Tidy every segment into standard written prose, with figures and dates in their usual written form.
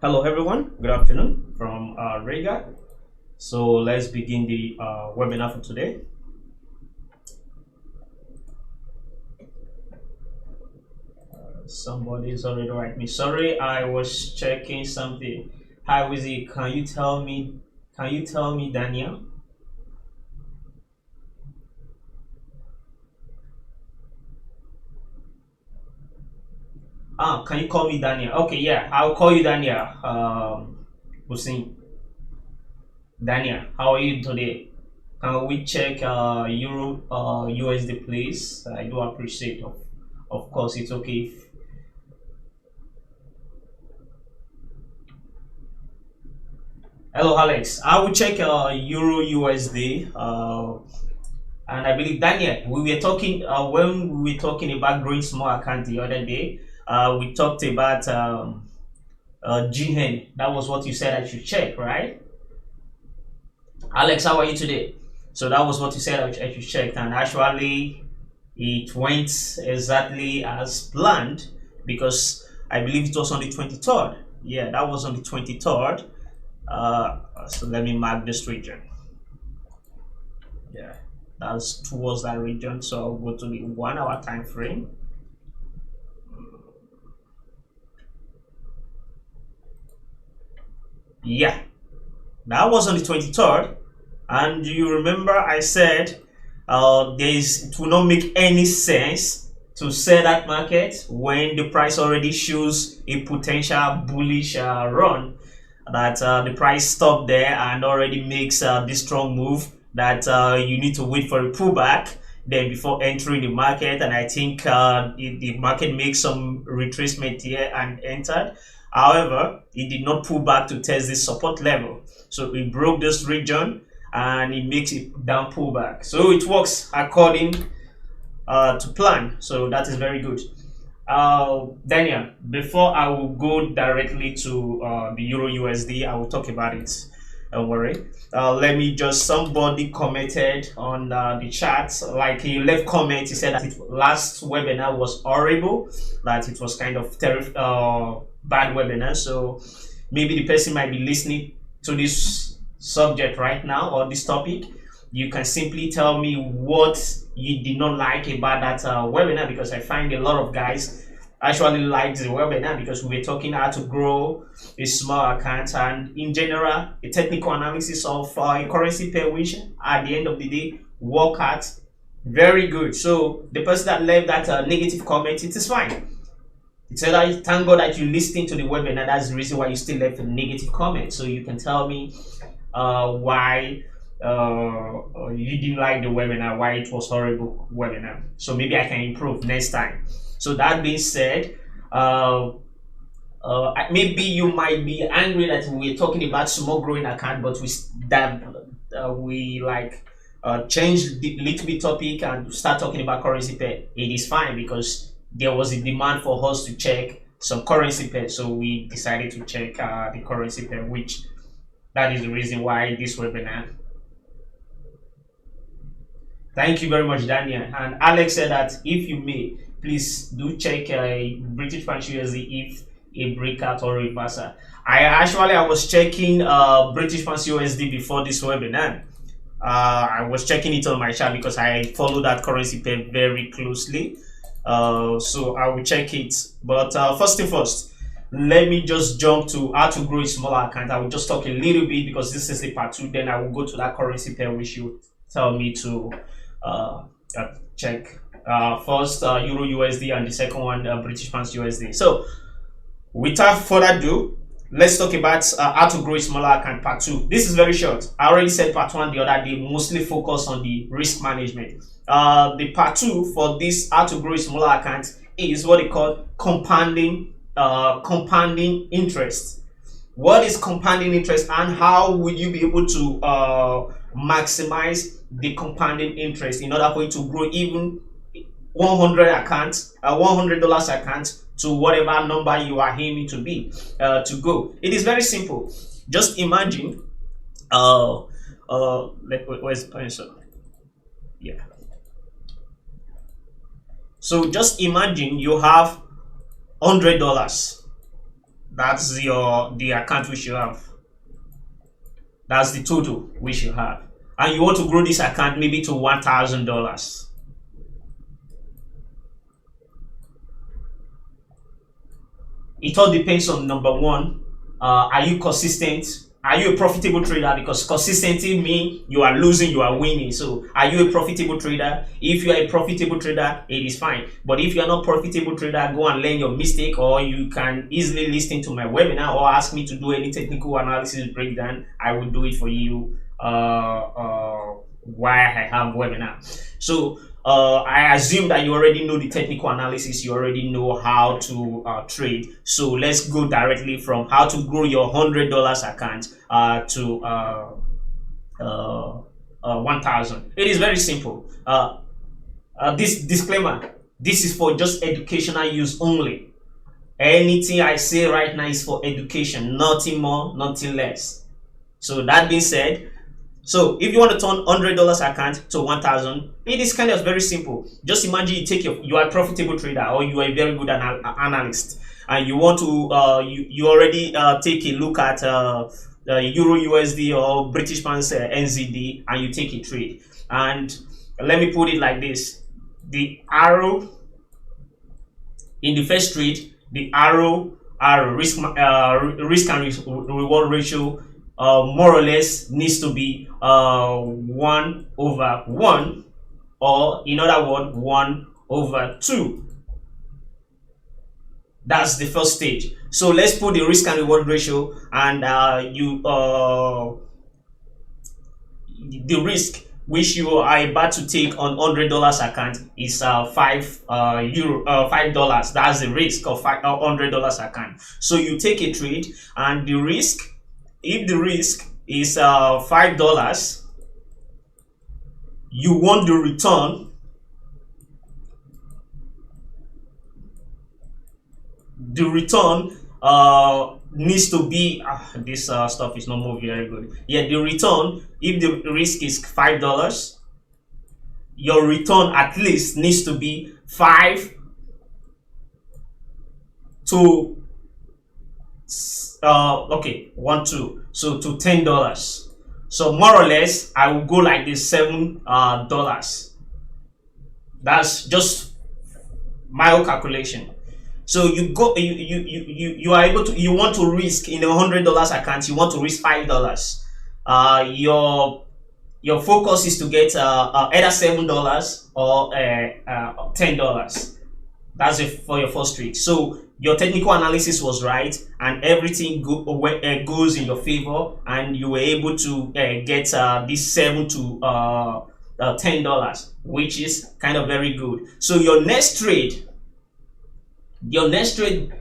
Hello everyone, good afternoon from Rega. So let's begin the webinar for today. Somebody's already write me. Sorry, I was checking something. Hi Wizzy, can you tell me Daniel? Can you call me Daniel? Okay, yeah, I'll call you Daniel. Hussein. Daniel, how are you today? Can we check Euro USD please? I do appreciate of course it's okay if hello, Alex. I will check Euro USD. And I believe Daniel, we were talking when we were talking about growing small account the other day. We talked about GN. That was what you said I should check, right? Alex, how are you today? So that was what you said I should check, and actually, it went exactly as planned because I believe it was on the 23rd. Yeah, that was on the 23rd. So let me mark this region. Yeah, that's towards that region. So I'll go to the 1 hour time frame. Yeah, that was on the 23rd. And you remember I said it will not make any sense to sell that market when the price already shows a potential bullish run, that the price stopped there and already makes this strong move, that you need to wait for a pullback then before entering the market. And I think the market makes some retracement here and entered. However, it did not pull back to test this support level, so it broke this region and it makes it down pullback. So it works according to plan. So that is very good. Daniel, before I will go directly to the Euro USD, I will talk about it. Don't worry. Let me just, somebody commented on the chat, like he left comment. He said that last webinar was horrible, that it was kind of bad webinar. So maybe the person might be listening to this subject right now or this topic. You can simply tell me what you did not like about that webinar, because I find a lot of guys actually liked the webinar because we were talking how to grow a small account and in general a technical analysis of a currency pair, which at the end of the day work out very good. So the person that left that negative comment, it is fine. It said, I thank God that you listened to the webinar. That's the reason why you still left a negative comment. So you can tell me why you didn't like the webinar, why it was horrible webinar. So maybe I can improve next time. So that being said, maybe you might be angry that we're talking about small growing account, but we like change the little bit topic and start talking about currency pair. It is fine because there was a demand for us to check some currency pair, so we decided to check the currency pair, which that is the reason why this webinar. Thank you very much, Daniel. And Alex said that if you may, please do check British pound USD if a breakout or reversal. I was checking British pound USD before this webinar. I was checking it on my chart because I follow that currency pair very closely. So I will check it. But first thing first, let me just jump to how to grow a smaller account. I will just talk a little bit because this is the part two. Then I will go to that currency pair which you tell me to uh, check. First Euro USD and the second one British pounds USD. So without further ado, let's talk about how to grow a smaller account part two. This is very short. I already said part one the other day, mostly focus on the risk management. The part two for this how to grow a smaller account is what they call compounding interest. What is compounding interest and how will you be able to maximize the compounding interest in order for you to grow even 100 accounts, $100 account to whatever number you are aiming to be to go. It is very simple. Just imagine where's the pencil? Yeah. So just imagine you have $100. That's the account which you have. That's the total which you have. And you want to grow this account maybe to $1,000. It all depends on number one, are you consistent? Are you a profitable trader? Because consistency means you are losing, you are winning. So are you a profitable trader? If you are a profitable trader, it is fine. But if you are not profitable trader, go and learn your mistake, or you can easily listen to my webinar or ask me to do any technical analysis breakdown. I will do it for you while I have webinar. So I assume that you already know the technical analysis, you already know how to trade. So let's go directly from how to grow your $100 account to 1,000. It is very simple. This disclaimer, this is for just educational use only. Anything I say right now is for education, nothing more, nothing less. So that being said, so if you want to turn $100 account to 1,000, it is kind of very simple. Just imagine you are a profitable trader, or you are a very good analyst, and you want to you already take a look at Euro USD or British Pounds NZD, and you take a trade. And let me put it like this: the arrow in the first trade, the arrow risk and reward ratio more or less needs to be 1/1, or in other words 1/2. That's the first stage. So let's put the risk and reward ratio, and the risk which you are about to take on $100 account is $5. That's the risk of $100 account. So you take a trade, and the risk, if the risk is $5, you want the return. The return needs to be this stuff is not moving very good. Yeah, the return, if the risk is $5, your return at least needs to be 5 to 1 2, so to $10. So more or less I will go like this, $7. That's just my own calculation. So you are able to, you want to risk in a $100 account, you want to risk $5. Your focus is to get either $7 or $10. That's it for your first trade. So your technical analysis was right, and everything goes in your favor, and you were able to get this $7 to $10, which is kind of very good. So your next trade,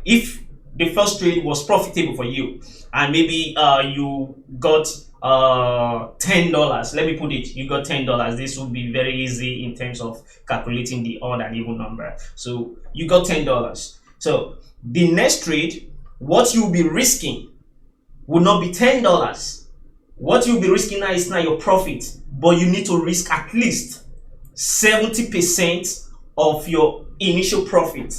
if the first trade was profitable for you, and maybe you got $10, let me put it, you got $10. This would be very easy in terms of calculating the odd and even number. So you got $10. So the next trade, what you'll be risking will not be $10. What you'll be risking now is not your profit, but you need to risk at least 70% of your initial profit.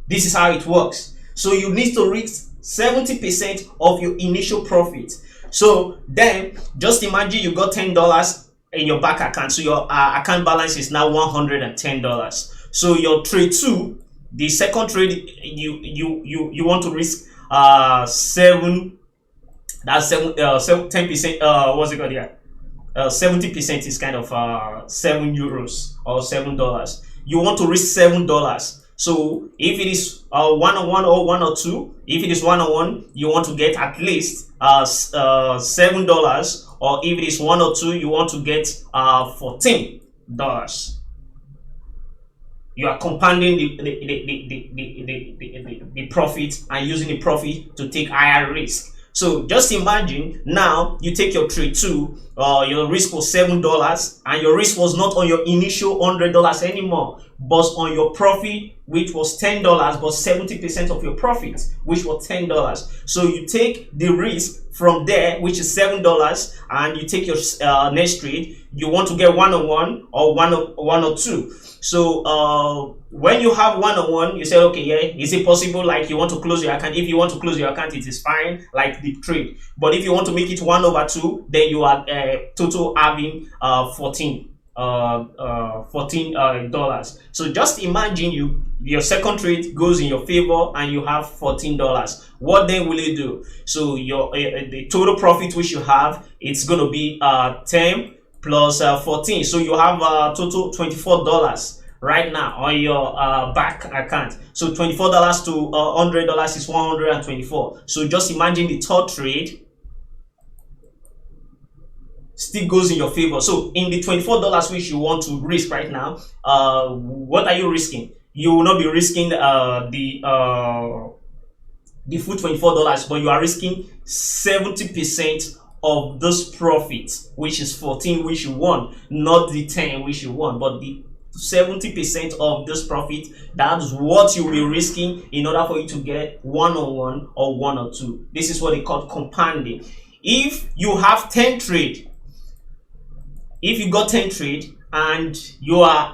This is how it works. So you need to risk 70% of your initial profit. So then just imagine you got $10 in your bank account. So your account balance is now $110. So your trade 2, the second trade, you want to risk 7, that's 10%, what's it called here? 70% is kind of €7 or $7. You want to risk $7. So if it is 1/1 or 1/2, if it is 1/1, you want to get at least $7, or if it is 1/2, you want to get $14. You are compounding the profit and using the profit to take higher risk. So just imagine now you take your trade 2, your risk was $7, and your risk was not on your initial $100 anymore, but on your profit, which was $10, but 70% of your profit, which was $10. So you take the risk from there, which is $7, and you take your next trade. You want to get 1-on-1 or 1-or-2. So when you have 1-on-1, you say, okay, yeah, is it possible? Like, you want to close your account. If you want to close your account, it is fine, like the trade. But if you want to make it 1/2, then you are total having $14. So just imagine your second trade goes in your favor and you have $14. What then will it do? So your the total profit which you have, it's going to be 10 plus 14. So you have total $24 right now on your back account. So $24 to $100 is 124. So just imagine the third trade still goes in your favor. So in the $24 which you want to risk right now, what are you risking? You will not be risking the full $24, but you are risking 70% of this profit, which is 14 which you want, not the 10 which you want, but the 70% of this profit. That's what you'll be risking in order for you to get 1-on-1 or 1-or-2. This is what they call compounding. If you have 10 trade, if you got 10 trade and you are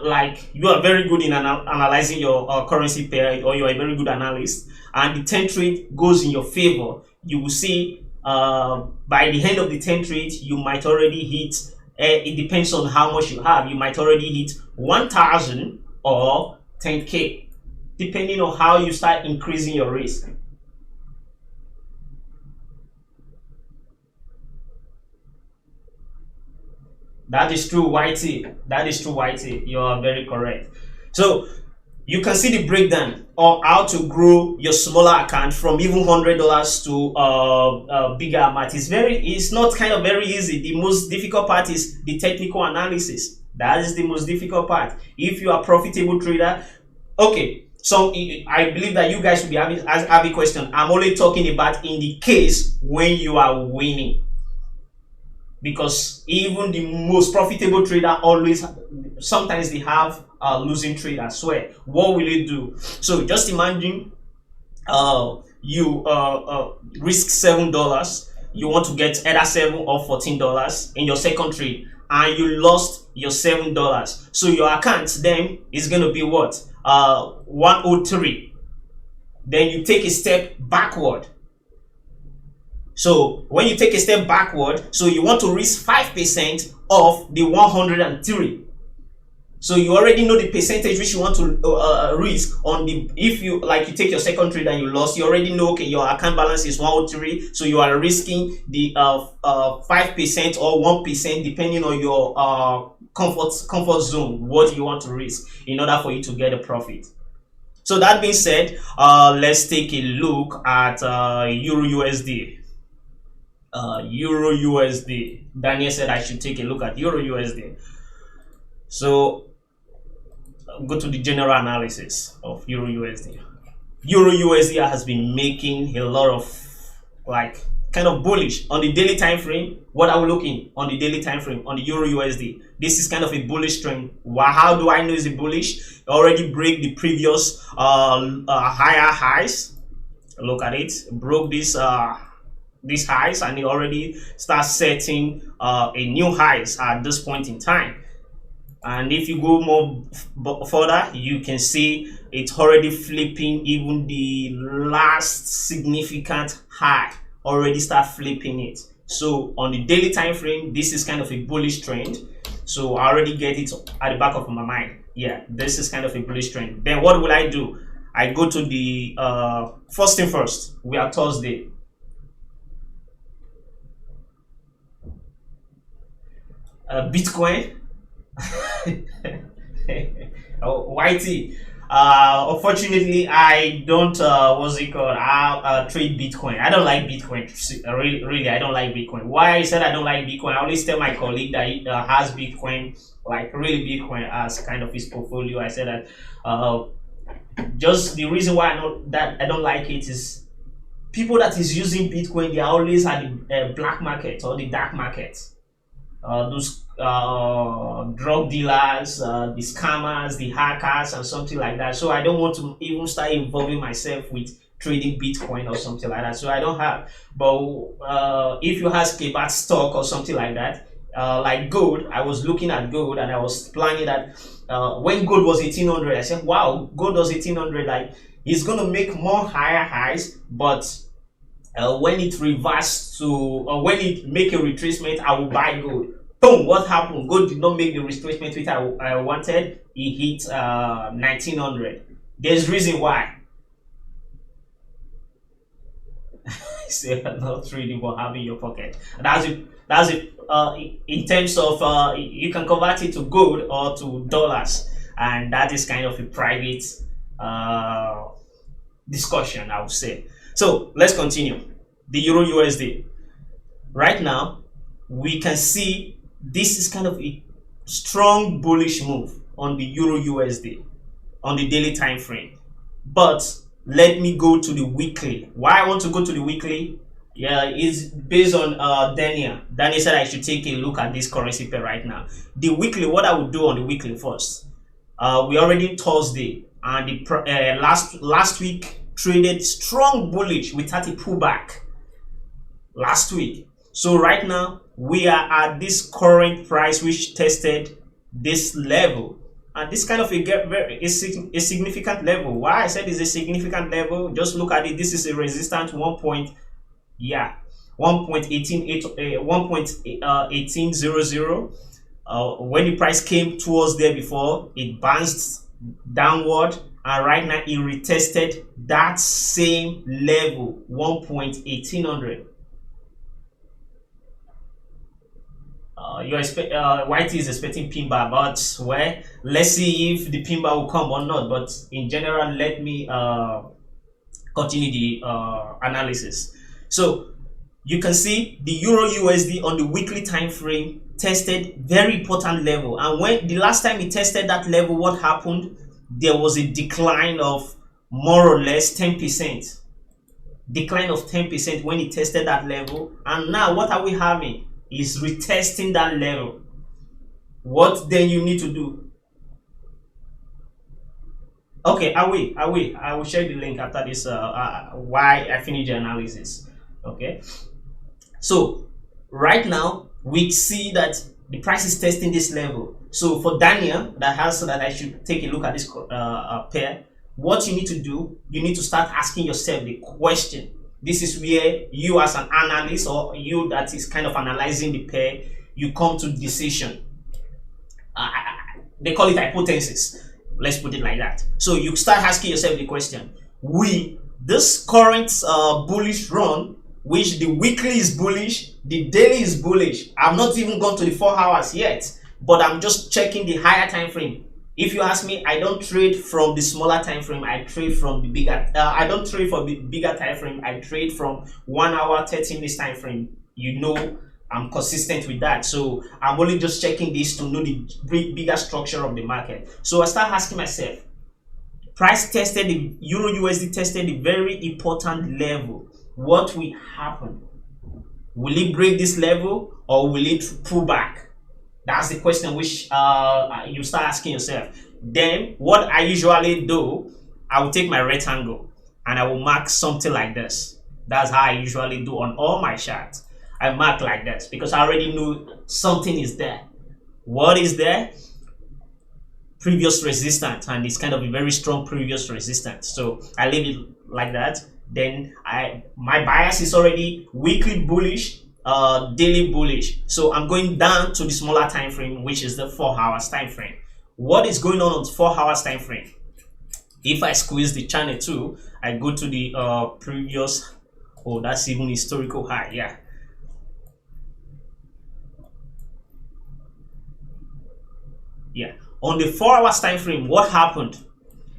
very good in analyzing your currency pair, or you are a very good analyst, and the 10 trade goes in your favor, you will see by the end of the 10 trade, you might already hit, it depends on how much you have, you might already hit 1,000 or 10K, depending on how you start increasing your risk. That is true, YT. That is true, YT. You are very correct. So you can see the breakdown on how to grow your smaller account from even $100 to bigger amount. It's not kind of very easy. The most difficult part is the technical analysis. That is the most difficult part. If you are a profitable trader, okay. So I believe that you guys will be having a question. I'm only talking about in the case when you are winning. Because even the most profitable trader sometimes they have losing trade as well. What will it do? So just imagine you risk $7. You want to get either $7 or $14 in your second trade, and you lost your $7. So your account then is going to be what? 103. Then you take a step backward. So when you take a step backward, so you want to risk 5% of the 103. So you already know the percentage which you want to risk on the, if you take your second trade and you lost, you already know, okay, your account balance is 103. So you are risking the 5% or 1%, depending on your comfort zone, what you want to risk in order for you to get a profit. So that being said, let's take a look at Euro USD. Euro USD. Daniel said I should take a look at Euro USD. So go to the general analysis of Euro USD. Euro USD has been making a lot of kind of bullish on the daily time frame. What are we looking on the daily time frame on the Euro USD? This is kind of a bullish trend. How do I know it's a bullish? It already break the previous higher highs. Look at it. Broke this these highs, and it already starts setting a new highs at this point in time. And if you go more further, you can see it's already flipping. Even the last significant high already start flipping it. So on the daily time frame, this is kind of a bullish trend. So I already get it at the back of my mind. Yeah, this is kind of a bullish trend. Then what will I do? I go to the first thing first. We are Thursday. Bitcoin. YT. Unfortunately, I don't I trade Bitcoin. I don't like Bitcoin. Really, I don't like Bitcoin. Why I said I don't like Bitcoin? I always tell my colleague that he has Bitcoin, like really Bitcoin as kind of his portfolio. I said that just the reason why I don't like it is people that is using Bitcoin, they are always at the black market or the dark market. those drug dealers, the scammers, the hackers, and something like that. So I don't want to even start involving myself with trading Bitcoin or something like that. So I don't have. But if you ask about stock or something like that, like gold, I was looking at gold and I was planning that when gold was 1800, I said, wow, gold was 1800, like it's gonna make more higher highs, but when it reversed to, or when it make a retracement, I will buy gold. Boom! What happened? Gold did not make the retracement which I wanted. It hit 1900. There's reason why. Say not trading but having your pocket. That's it. That's it. In terms of you can convert it to gold or to dollars, and that is kind of a private uh, discussion, I would say. So let's continue. The Euro USD. Right now, we can see this is kind of a strong bullish move on the Euro USD on the daily time frame. But let me go to the weekly. Why I want to go to the weekly? Yeah, is based on Daniel. Daniel said I should take a look at this currency pair right now. The weekly, what I would do on the weekly first. We already Thursday, and the last week traded strong bullish without a pullback last week. So right now we are at this current price which tested this level, and this kind of a significant level. Why I said it's a significant level, just look at it. This is a resistance 1.1800. When the price came towards there before, it bounced downward, and right now it retested that same level 1.1800. White is expecting pin bar, but well, let's see if the pin bar will come or not. But in general, let me continue the analysis. So you can see the Euro USD on the weekly time frame tested very important level, and when the last time it tested that level, what happened? There was a decline of more or less 10%. Decline of 10% when it tested that level, and now what are we having? Is retesting that level. What then you need to do? Okay, I will share the link after this why I finish the analysis. Okay, so right now we see that the price is testing this level. So for Daniel that has, so that I should take a look at this pair, what you need to do, you need to start asking yourself the question. This is where you as an analyst, or you that is kind of analyzing the pair, you come to decision. They call it hypothesis. Let's put it like that. So you start asking yourself the question: will this current bullish run, which the weekly is bullish, the daily is bullish. I've not even gone to the 4 hours yet, but I'm just checking the higher time frame. If you ask me, I don't trade from the smaller time frame. I trade from the bigger. I don't trade for the bigger time frame. I trade from 1 hour, 30 minutes time frame. You know, I'm consistent with that. So I'm only just checking this to know the bigger structure of the market. So I start asking myself, price tested, the Euro USD tested a very important level. What will happen? Will it break this level or will it pull back? That's the question which you start asking yourself. Then what I usually do, I will take my rectangle and I will mark something like this. That's how I usually do on all my charts. I mark like this because I already know something is there. What is there? Previous resistance, and it's kind of a very strong previous resistance. So I leave it like that. Then my bias is already weekly bullish, daily bullish. So I'm going down to the smaller time frame, which is the 4 hours time frame. What is going on the 4 hours time frame? If I squeeze the channel too, I go to the previous. Oh, that's even historical high. Yeah. Yeah. On the 4 hours time frame, what happened?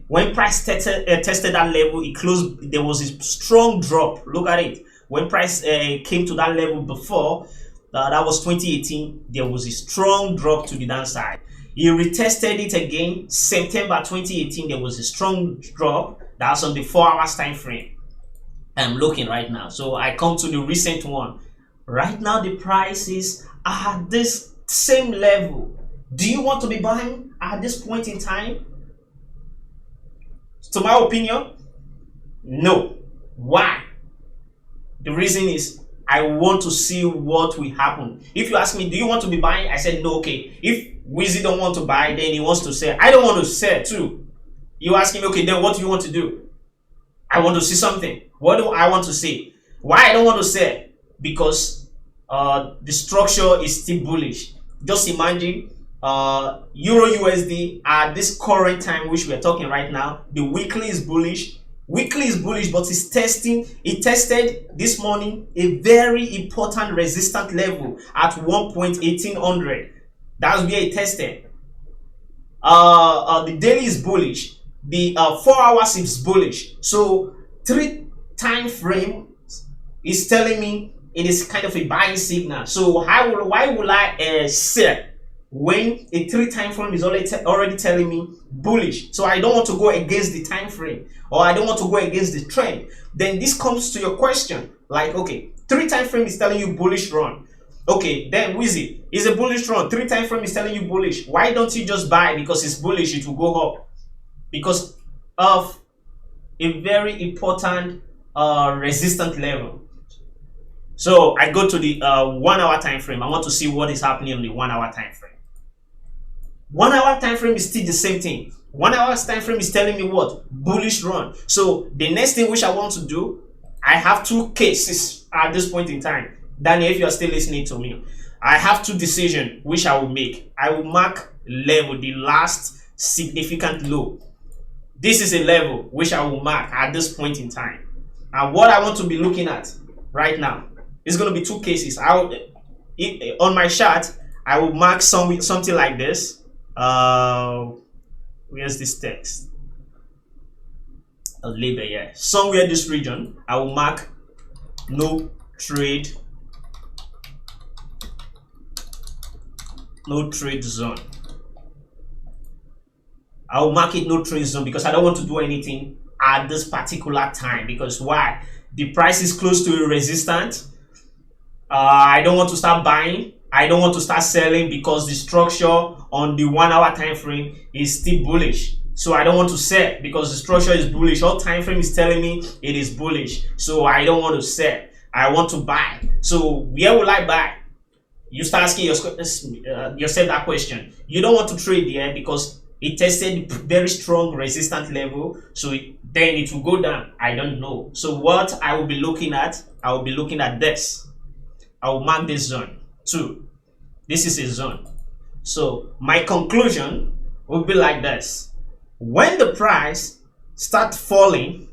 When price tested that level, it closed. There was a strong drop. Look at it. When price came to that level before, that was 2018. There was a strong drop to the downside. He retested it again. September 2018, there was a strong drop. That's on the 4 hours time frame. I'm looking right now. So I come to the recent one. Right now, the price is at this same level, do you want to be buying at this point in time? To my opinion, no. Why? The reason is I want to see what will happen. If you ask me, do you want to be buying? I said no. Okay. If Wizzy don't want to buy, then he wants to sell. I don't want to sell too. You ask me, okay, then what do you want to do? I want to see something. What do I want to see? Why I don't want to sell? Because the structure is still bullish. Just imagine Euro USD at this current time which we are talking right now. The weekly is bullish. Weekly is bullish, but it tested this morning a very important resistant level at 1.1800. That's where it tested. The daily is bullish. The 4 hours is bullish. So 3 time frame is telling me it is kind of a buying signal. So why will I sell when a 3 time frame is already telling me bullish? So I don't want to go against the time frame, or I don't want to go against the trend. Then this comes to your question, like, okay, 3 time frame is telling you bullish run. Okay, then Wizzy is a bullish run. 3 time frame is telling you bullish. Why don't you just buy? Because it's bullish, it will go up because of a very important resistant level. So I go to the 1 hour time frame. I want to see what is happening on the 1 hour time frame. 1 hour time frame is still the same thing. 1 hour time frame is telling me what? Bullish run. So the next thing which I want to do, I have 2 cases at this point in time. Daniel, if you are still listening to me, I have 2 decisions which I will make. I will mark level, the last significant low. This is a level which I will mark at this point in time. And what I want to be looking at right now is going to be 2 cases. On my chart, I will mark something like this. Where's this text? A label, yeah. Somewhere this region, I will mark no trade zone. I will mark it no trade zone because I don't want to do anything at this particular time. Because why? The price is close to a resistance. I don't want to start buying. I don't want to start selling because the structure on the 1 hour time frame is still bullish. So I don't want to sell because the structure is bullish. All time frame is telling me it is bullish. So I don't want to sell. I want to buy. So where will I buy? You start asking yourself that question. You don't want to trade here because it tested very strong resistance level. So then it will go down. I don't know. So what I will be looking at, I will be looking at this. I will mark this zone 2. This is a zone. So my conclusion will be like this. When the price starts falling,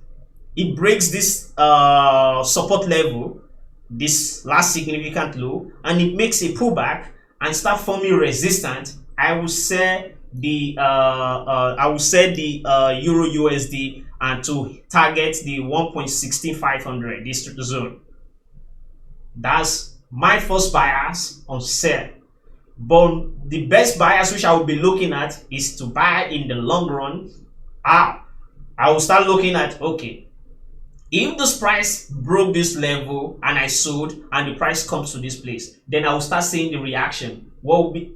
it breaks this support level, this last significant low, and it makes a pullback and start forming resistance. I will say the Euro USD and to target the 1.16500, this zone. That's my first bias on sell. But the best bias which I will be looking at is to buy in the long run. I will start looking at, okay, if this price broke this level and I sold and the price comes to this place, then I will start seeing the reaction. What will be?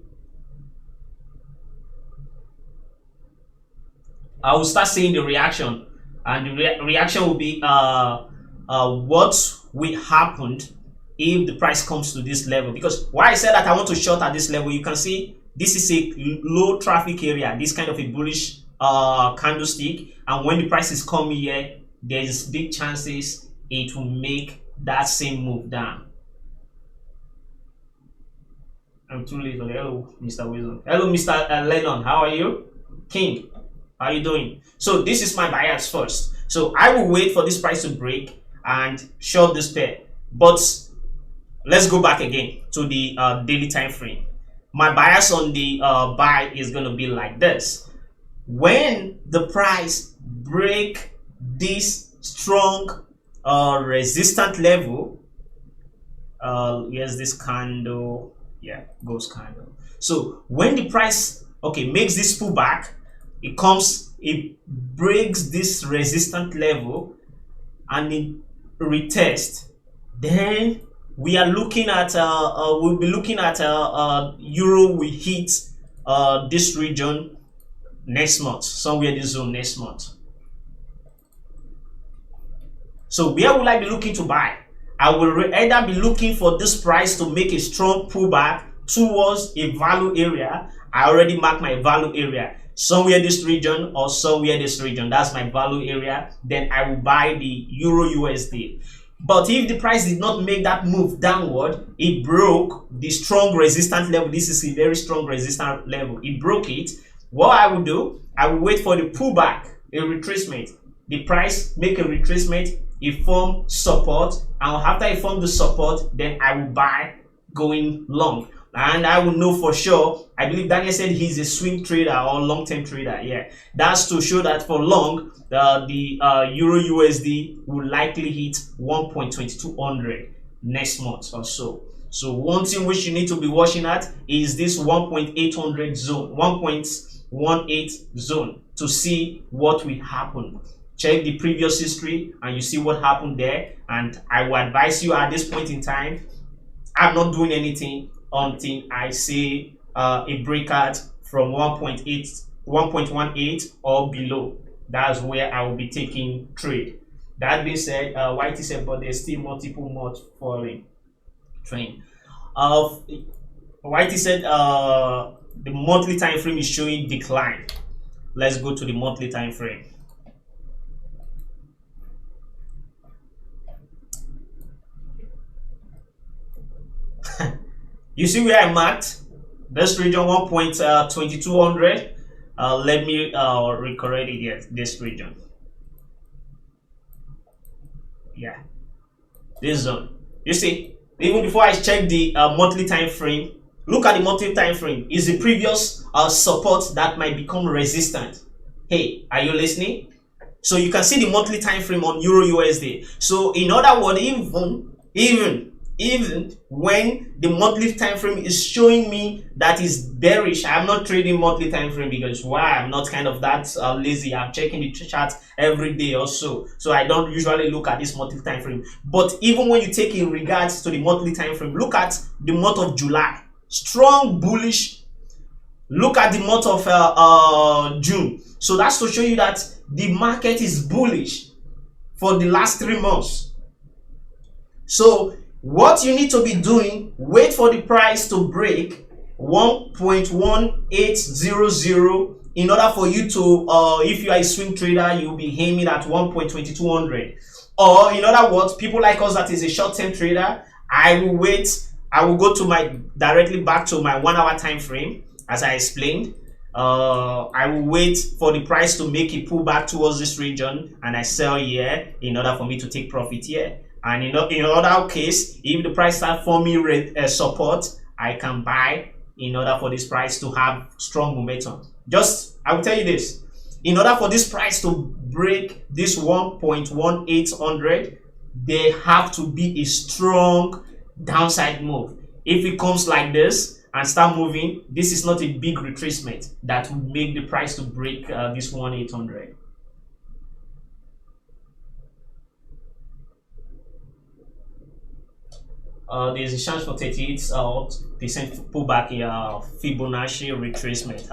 I will start seeing the reaction, and the reaction will be what will happen if the price comes to this level. Because why I said that I want to short at this level, you can see this is a low traffic area, this kind of a bullish candlestick, and when the price is coming here, there is big chances it will make that same move down. I'm too late. Hello, Mr. Wilson. Hello, Mr. Lennon. How are you? King, how are you doing? So this is my bias first. So I will wait for this price to break and short this pair. But let's go back again to the daily time frame. My bias on the buy is going to be like this. When the price break this strong resistant level, here's this candle, yeah, ghost candle. So when the price makes this pullback, it breaks this resistant level and it retests, then we are looking at we'll be looking at euro will hit this region next month, somewhere in this zone next month. So where will I be looking to buy? I will either be looking for this price to make a strong pullback towards a value area. I already marked my value area, somewhere this region or somewhere this region. That's my value area. Then I will buy the euro USD. But if the price did not make that move downward, it broke the strong resistance level. This is a very strong resistance level. It broke it. What I will do, I will wait for the pullback, a retracement. The price make a retracement, it form support, and after I form the support, then I will buy going long. And I will know for sure, I believe Daniel said he's a swing trader or long-term trader. Yeah, that's to show that for long, the euro USD will likely hit 1.2200 next month or so. So one thing which you need to be watching at is this 1.800 zone, 1.18 zone, to see what will happen. Check the previous history and you see what happened there. And I will advise you at this point in time, I'm not doing anything until I see a breakout from 1.18 or below. That's where I will be taking trade. That being said, Whitey said, but there's still multiple more falling trend. Whitey said the monthly time frame is showing decline. Let's go to the monthly time frame. You see where I marked this region 1.2200. Let me recorrect it here, this region. Yeah, this zone. You see, even before I check the monthly time frame, look at the monthly time frame. Is the previous support that might become resistant. Hey, are you listening? So you can see the monthly time frame on euro USD. So in other words, even when the monthly time frame is showing me that is bearish, I'm not trading monthly time frame because why? I'm not kind of that lazy. I'm checking the chart every day or so. So I don't usually look at this monthly time frame. But even when you take in regards to the monthly time frame, look at the month of July, strong bullish. Look at the month of June. So that's to show you that the market is bullish for the last 3 months. So what you need to be doing, wait for the price to break 1.1800 in order for you to, if you are a swing trader, you'll be aiming at 1.2200. Or in other words, people like us that is a short-term trader, I will wait. I will go to directly back to my 1 hour time frame, as I explained. I will wait for the price to make a pullback towards this region, and I sell here in order for me to take profit here. And in other case, if the price start forming support, I can buy in order for this price to have strong momentum. I will tell you this, in order for this price to break this 1.1800, there have to be a strong downside move. If it comes like this and start moving, this is not a big retracement that will make the price to break this 1.800. There's a chance for 38% pullback in Fibonacci retracement.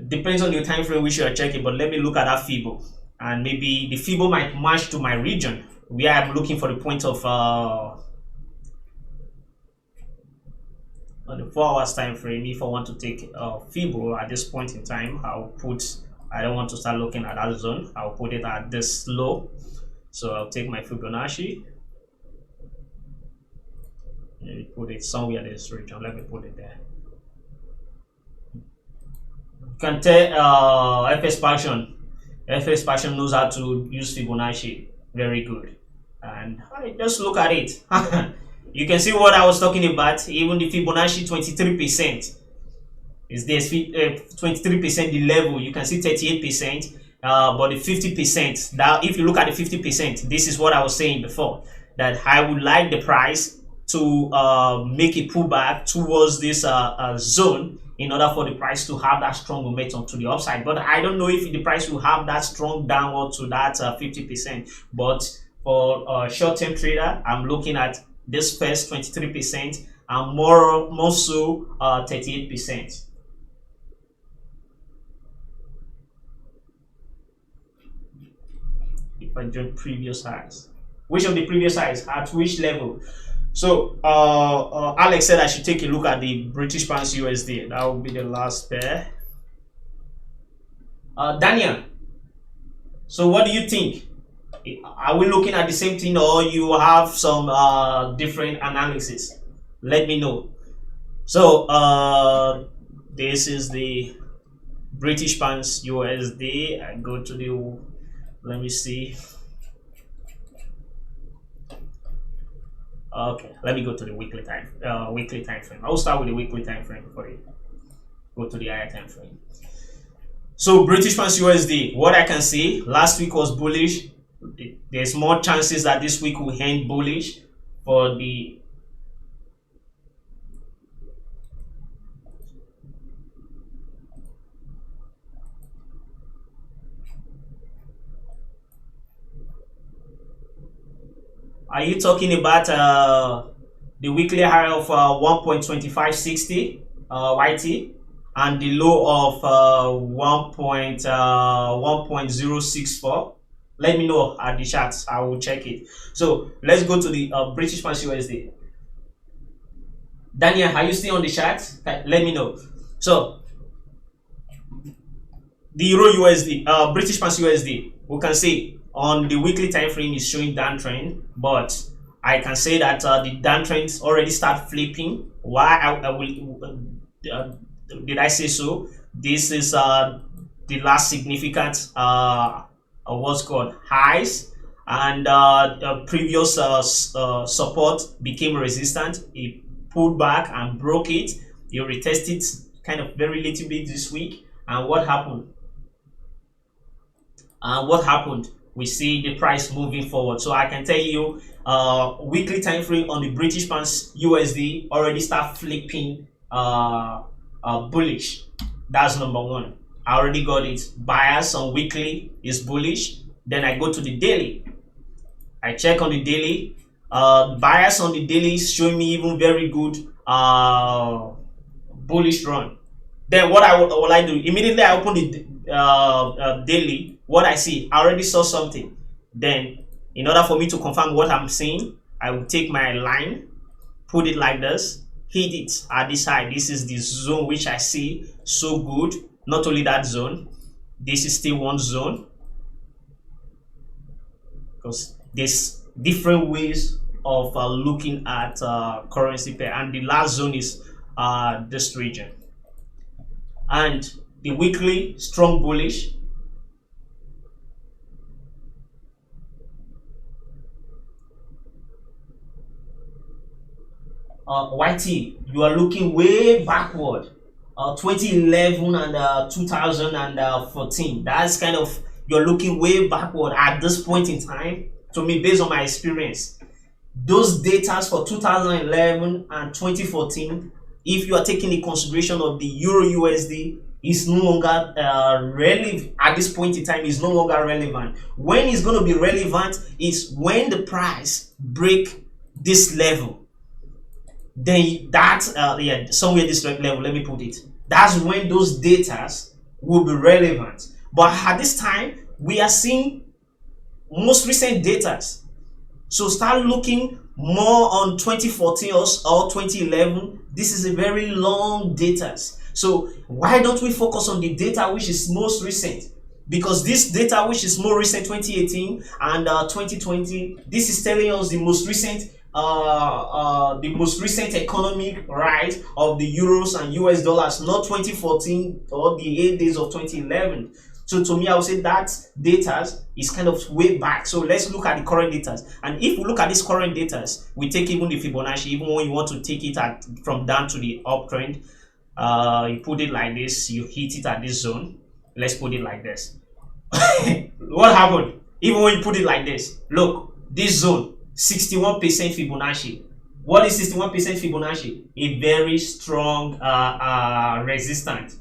Depends on your time frame which you are checking, but let me look at that Fibo, and maybe the Fibo might match to my region where I'm looking for the point of on the 4 hours time frame. If I want to take Fibo at this point in time, I don't want to start looking at that zone. I'll put it at this low. So I'll take my Fibonacci. Let me put it somewhere in this region. Let me put it there. You can tell FS Passion knows how to use Fibonacci very good. And just look at it. You can see what I was talking about. Even the Fibonacci 23% is this 23% the level. You can see 38%, but the 50%. Now, if you look at the 50%, this is what I was saying before, that I would like the price to make a pullback towards this zone in order for the price to have that strong momentum to the upside. But I don't know if the price will have that strong downward to that 50%. But for a short-term trader, I'm looking at this first 23% and more so 38%. If I join previous highs, which of the previous highs at which level? So Alex said I should take a look at the British pounds USD. That will be the last pair. Daniel, so what do you think? Are we looking at the same thing, or you have some different analysis? Let me know. So this is the British pounds USD. I go to the, let me see. Okay, let me go to the weekly time frame. I'll start with the weekly time frame for you. Go to the higher time frame. So British pounds USD, what I can see, last week was bullish. There's more chances that this week will end bullish for the Are you talking about the weekly high of 1.2560 YT and the low of 1.064? Let me know at the charts. I will check it. So let's go to the British pounds USD. Daniel, are you still on the chart? Let me know. So the Euro USD, British pounds USD, we can see on the weekly time frame is showing downtrend, but I can say that the downtrends already start flipping. Why I will did I say so? This is the last significant what's called highs, and the previous support became resistant. It pulled back and broke it. You retest it kind of very little bit this week, and what happened? We see the price moving forward. So I can tell you, weekly time frame on the British pounds USD already start flipping bullish. That's number one. I already got it. Bias on weekly is bullish. Then I go to the daily. I check on the daily. Bias on the daily is showing me even very good bullish run. Then what I do immediately, I open the daily. What I see, I already saw something. Then in order for me to confirm what I'm seeing, I will take my line, put it like this, hit it at this high. This is the zone which I see so good. Not only that zone, this is still one zone, because there's different ways of looking at currency pair, and the last zone is this region. And the weekly strong bullish. YT, you are looking way backward. 2011 and 2014. That's kind of, you're looking way backward at this point in time. To me, based on my experience, those data for 2011 and 2014, if you are taking the consideration of the Euro USD, is no longer relevant at this point in time. Is no longer relevant. When it's going to be relevant is when the price break this level. Then that somewhere this level, let me put it, that's when those data will be relevant. But at this time, we are seeing most recent data. So start looking more on 2014 or 2011. This is a very long data. So why don't we focus on the data which is most recent? Because this data which is more recent, 2018 and 2020, this is telling us the most recent economic rise of the euros and US dollars, not 2014 or the 8 days of 2011. So to me, I would say that data is kind of way back. So let's look at the current data. And if we look at this current data, we take even the Fibonacci, even when you want to take it from down to the uptrend, you put it like this, you hit it at this zone. Let's put it like this. What happened? Even when you put it like this, look, this zone, 61% Fibonacci. What is 61% Fibonacci? A very strong resistance.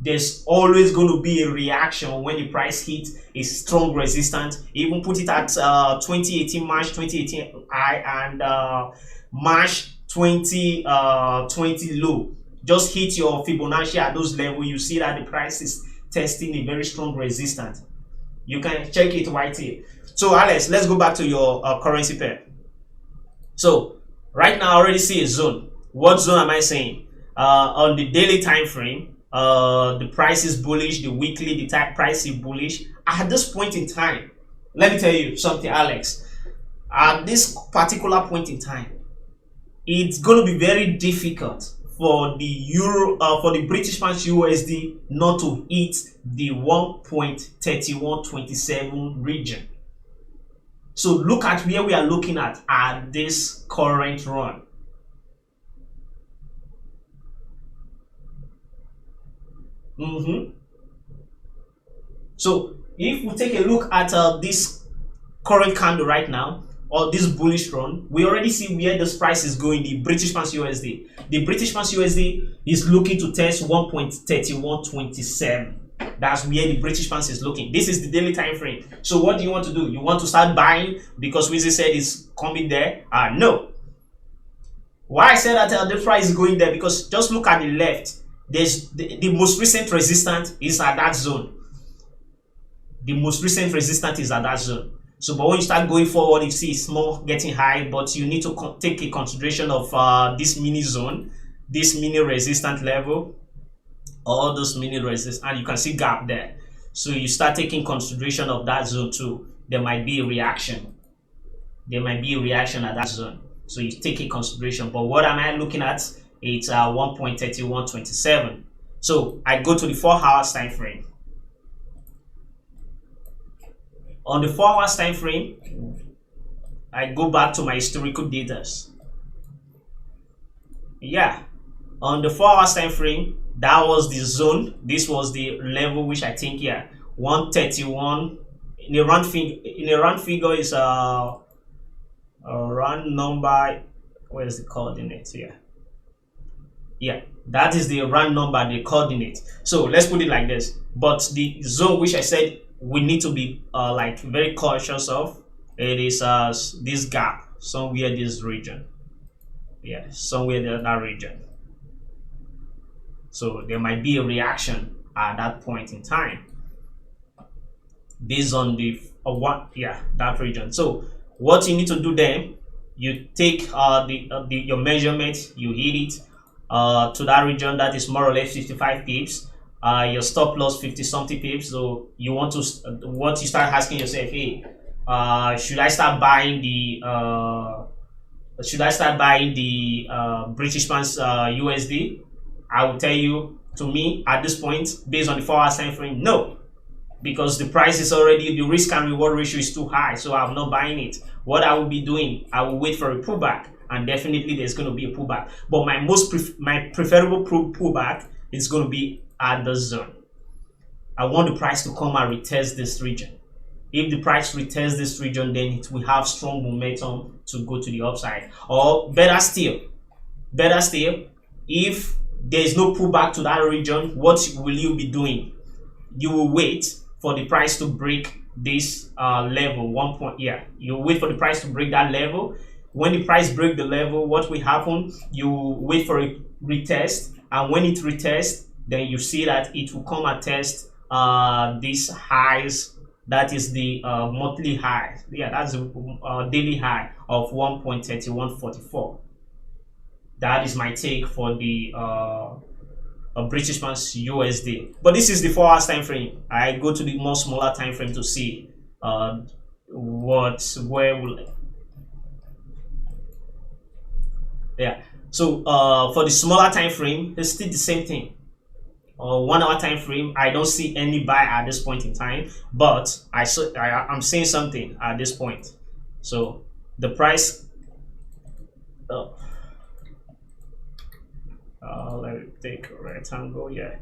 There's always going to be a reaction when the price hits a strong resistance. Even put it at 2018 March 2018 high and March 2020 low. Just hit your Fibonacci at those levels. You see that the price is testing a very strong resistance. You can check it right here. So Alex, let's go back to your currency pair. So right now I already see a zone. What zone am I saying? On the daily time frame, the price is bullish. The weekly, the price is bullish. At this point in time, let me tell you something, Alex. At this particular point in time, it's going to be very difficult for the euro, for the British pound USD not to hit the 1.3127 region. So look at where we are looking at this current run. So if we take a look at this current candle right now, or this bullish run, we already see where this price is going, the British pound USD. The British pound USD is looking to test 1.3127. That's where the British pound is looking. This is the daily time frame. So what do you want to do? You want to start buying because Wizzy said it's coming there? No. Why I said that the price is going there? Because just look at the left. There's the most recent resistance is at that zone. The most recent resistance is at that zone. So, but when you start going forward, you see it's more getting high, but you need to take a consideration of this mini zone, this mini resistant level, all those mini resistance, and you can see gap there. So you start taking consideration of that zone too. There might be a reaction. There might be a reaction at that zone. So you take a consideration. But what am I looking at? It's 1.3127. So I go to the 4 hours time frame. On the 4 hours time frame, I go back to my historical data. Yeah, on the 4 hours time frame, that was the zone. This was the level which I think 131. In a round figure is a round number. Where is the coordinate here? Yeah, that is the round number, the coordinate. So let's put it like this. But the zone which I said we need to be like very cautious of, it is this gap somewhere this region. Yeah, somewhere in that region. So there might be a reaction at that point in time based on the that region. So what you need to do then, you take your measurement, you hit it to that region that is more or less 55 pips. Your stop loss 50 something pips. So you want to what you start asking yourself, hey, should I start buying the British pounds USD? I will tell you, to me at this point, based on the 4 hours time frame, no, because the price is already, the risk and reward ratio is too high, so I'm not buying it. What I will be doing, I will wait for a pullback, and definitely there's going to be a pullback. But my preferable pullback is going to be at the zone. I want the price to come and retest this region. If the price retests this region, then it will have strong momentum to go to the upside. Or better still, if there is no pullback to that region, what will you be doing? You will wait for the price to break this level. You wait for the price to break that level. When the price break the level, what will happen? You wait for a retest, and when it retests, then you see that it will come and test these highs. That is the monthly high. Yeah, that's the daily high of 1.3144. That is my take for the British pounds USD. But this is the 4 hours time frame. I go to the more smaller time frame to see So for the smaller time frame, it's still the same thing. 1 hour time frame, I don't see any buy at this point in time, but I'm seeing something at this point. So the price. Let me take a rectangle. Yeah,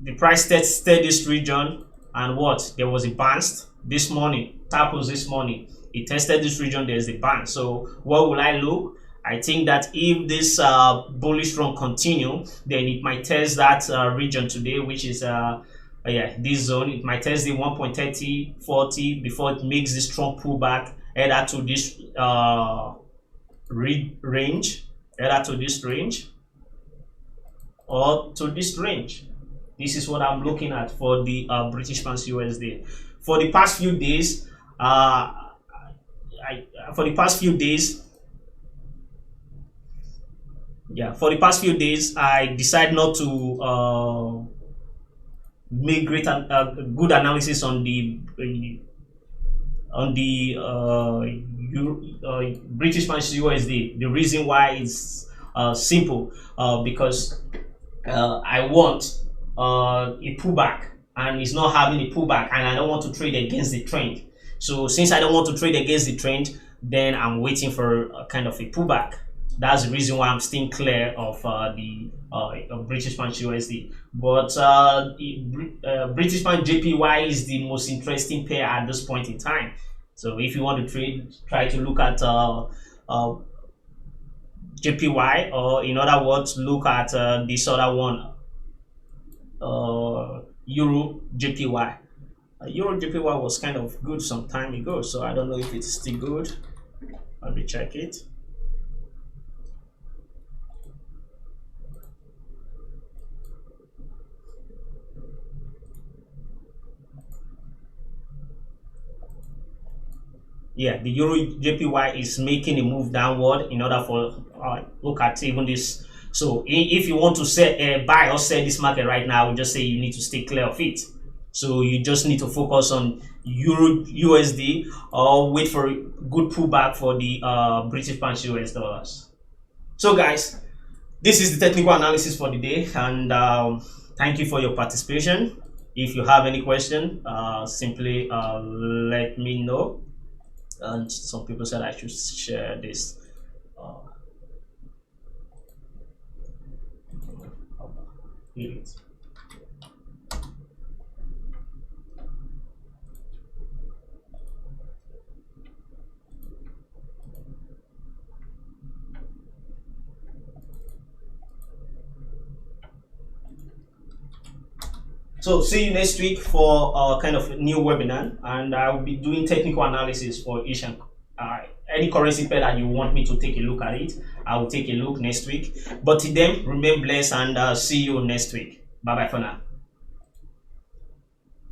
the price tested this region, and what, there was a bounce this morning. Tapples this morning, it tested this region. There's a bounce. So what will I look? I think that if this bullish run continue, then it might test that region today, which is this zone. It might test the 1.3040 before it makes this strong pullback either to this range, either to this range or to this range. This is what I'm looking at for the British pounds USD. For the past few days, for the past few days, I decide not to make good analysis on the British pounds USD. The reason why is simple, because I want a pullback, and it's not having a pullback, and I don't want to trade against the trend. So since I don't want to trade against the trend, then I'm waiting for a kind of a pullback. That's the reason why I'm staying clear of the British pound USD. But British pound JPY is the most interesting pair at this point in time. So if you want to trade, try to look at JPY, or in other words, look at this other one, Euro JPY. Euro JPY was kind of good some time ago, so I don't know if it's still good. Let me check it. Yeah, the Euro JPY is making a move downward in order for look at even this. So if you want to sell, buy or sell this market right now, I would just say you need to stay clear of it. So you just need to focus on Euro USD, or wait for a good pullback for the British pounds US dollars. So guys, this is the technical analysis for the day, and thank you for your participation. If you have any question, simply let me know. And some people said I should share this. Here it is. So see you next week for kind of a new webinar, and I will be doing technical analysis for each and any currency pair that you want me to take a look at it. I will take a look next week. But till then, remain blessed, and see you next week. Bye bye for now.